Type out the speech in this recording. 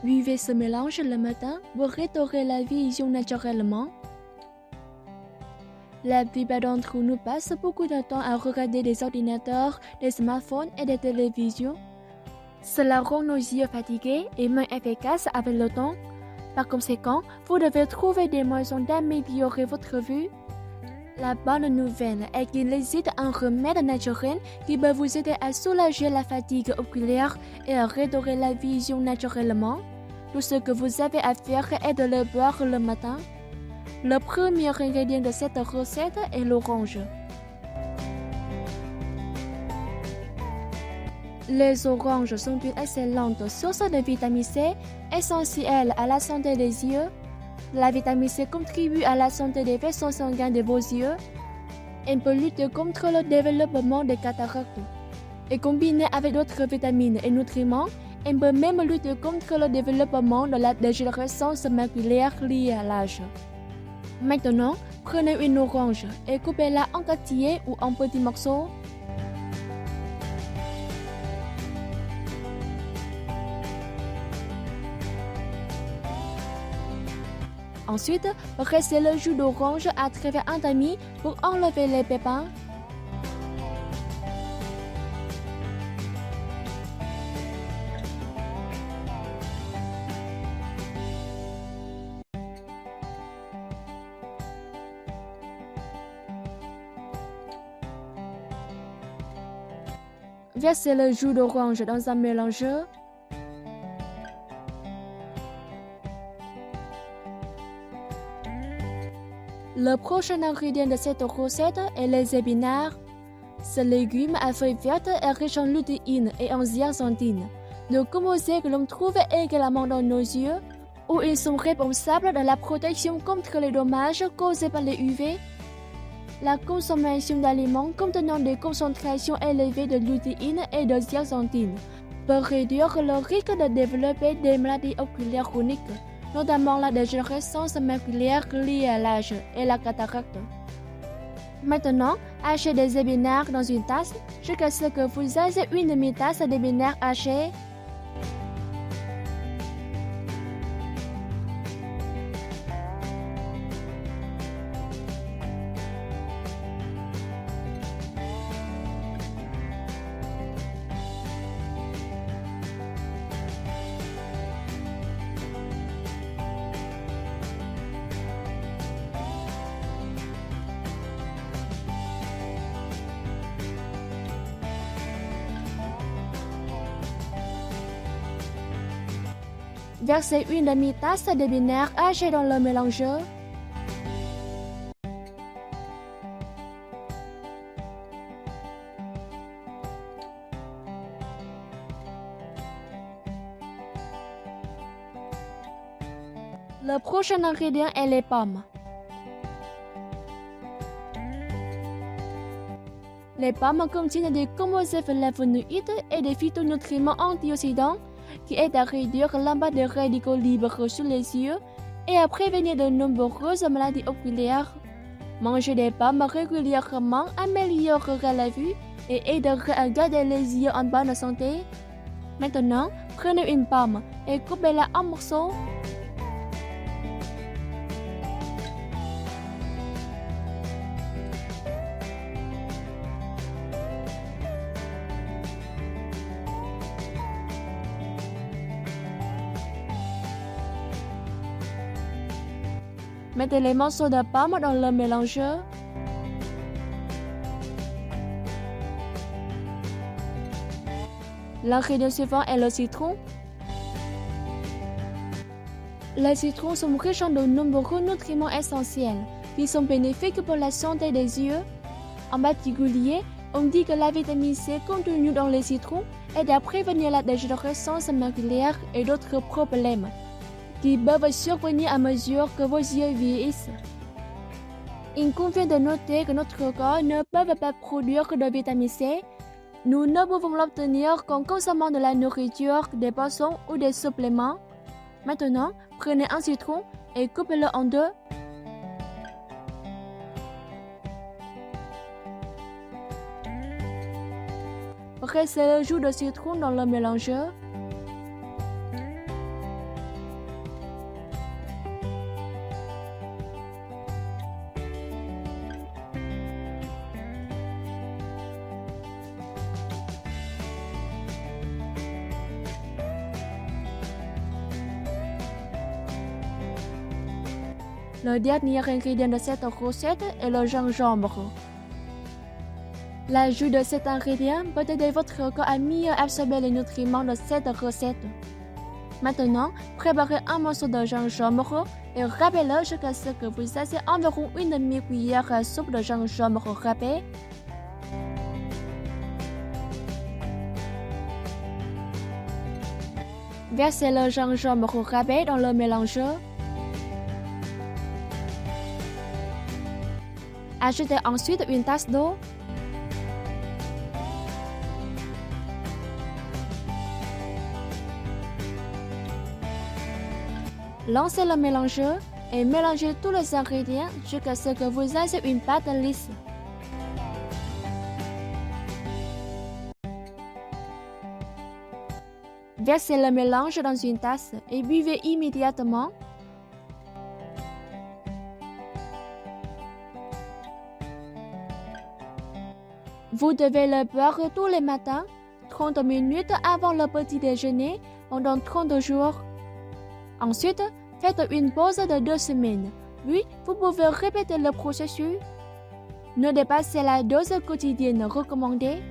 Buvez ce mélange le matin pour restaurer la vision naturellement. La plupart d'entre nous passent beaucoup de temps à regarder des ordinateurs, des smartphones et des télévisions. Cela rend nos yeux fatigués et moins efficaces avec le temps. Par conséquent, vous devez trouver des moyens d'améliorer votre vue. La bonne nouvelle est qu'il existe un remède naturel qui peut vous aider à soulager la fatigue oculaire et à restaurer la vision naturellement. Tout ce que vous avez à faire est de le boire le matin. Le premier ingrédient de cette recette est l'orange. Les oranges sont une excellente source de vitamine C, essentielle à la santé des yeux. La vitamine C contribue à la santé des vaisseaux sanguins de vos yeux. Elle peut lutter contre le développement des cataractes. Et combinée avec d'autres vitamines et nutriments, elle peut même lutter contre le développement de la dégénérescence maculaire liée à l'âge. Maintenant, prenez une orange et coupez-la en quartiers ou en petits morceaux. Ensuite, pressez le jus d'orange à travers un tamis pour enlever les pépins. Versez le jus d'orange dans un mélangeur. Le prochain ingrédient de cette recette est les épinards. Ce légume à feuilles vertes est riche en lutéine et en zeaxanthine, deux composés que l'on trouve également dans nos yeux, où ils sont responsables de la protection contre les dommages causés par les UV. La consommation d'aliments contenant des concentrations élevées de lutéine et de zeaxanthine peut réduire le risque de développer des maladies oculaires chroniques, notamment la dégénérescence maculaire liée à l'âge et la cataracte. Maintenant, hachez des épinards dans une tasse jusqu'à ce que vous ayez une demi-tasse d'épinards hachés. Versez une demi-tasse d'épinards hachés dans le mélangeur. Le prochain ingrédient est les pommes. Les pommes contiennent des composés flavonoïdes et des phytonutriments antioxydants qui aident à réduire l'impact des radicaux libres sur les yeux et à prévenir de nombreuses maladies oculaires. Manger des pommes régulièrement améliorerait la vue et aiderait à garder les yeux en bonne santé. Maintenant, prenez une pomme et coupez-la en morceaux. Mettez les morceaux de pommes dans le mélangeur. L'ingrédient suivant est le citron. Les citrons sont riches en de nombreux nutriments essentiels qui sont bénéfiques pour la santé des yeux. En particulier, on dit que la vitamine C contenue dans les citrons aide à prévenir la dégénérescence maculaire et d'autres problèmes qui peuvent survenir à mesure que vos yeux vieillissent. Il convient de noter que notre corps ne peut pas produire de vitamine C. Nous ne pouvons l'obtenir qu'en consommant de la nourriture, des poissons ou des suppléments. Maintenant, prenez un citron et coupez-le en deux. Pressez le jus de citron dans le mélangeur. Le dernier ingrédient de cette recette est le gingembre. L'ajout de cet ingrédient peut aider votre corps à mieux absorber les nutriments de cette recette. Maintenant, préparez un morceau de gingembre et râpez-le jusqu'à ce que vous ayez environ une demi-cuillère à soupe de gingembre râpé. Versez le gingembre râpé dans le mélangeur. Ajoutez ensuite une tasse d'eau. Lancez le mélangeur et mélangez tous les ingrédients jusqu'à ce que vous ayez une pâte lisse. Versez le mélange dans une tasse et buvez immédiatement. Vous devez le boire tous les matins, 30 minutes avant le petit déjeuner, pendant 30 jours. Ensuite, faites une pause de 2 semaines, puis vous pouvez répéter le processus. Ne dépassez la dose quotidienne recommandée.